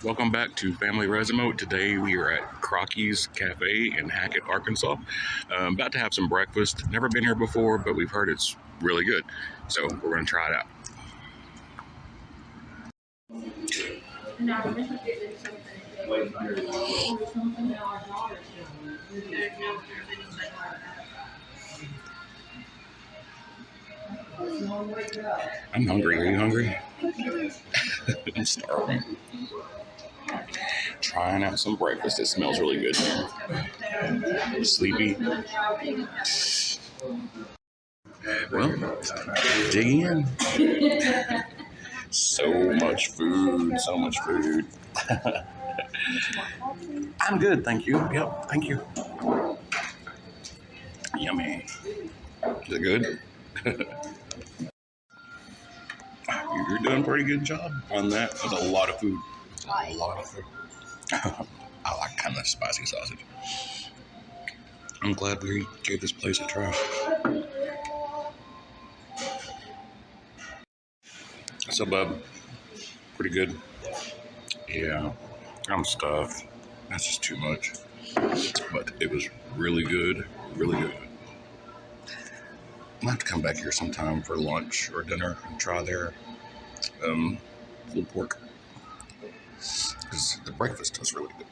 Welcome back to Family Resume. Today we are at Crocky's Cafe in Hackett, Arkansas. About to have some breakfast. Never been here before, but we've heard it's really good. So we're going to try it out. I'm hungry. Are you hungry? I'm starving. Trying out some breakfast. It smells really good. Sleepy. Well, dig in. So much food. So much food. I'm good, thank you. Yep, thank you. Yummy. Is it good? You're doing a pretty good job on that. That's a lot of food. A lot of food. I like kind of spicy sausage. I'm glad we gave this place a try. So, bub, pretty good. Yeah, I'm stuffed. That's just too much. But it was really good. Really good. I'll have to come back here sometime for lunch or dinner and try their pulled pork. Because the breakfast was really good.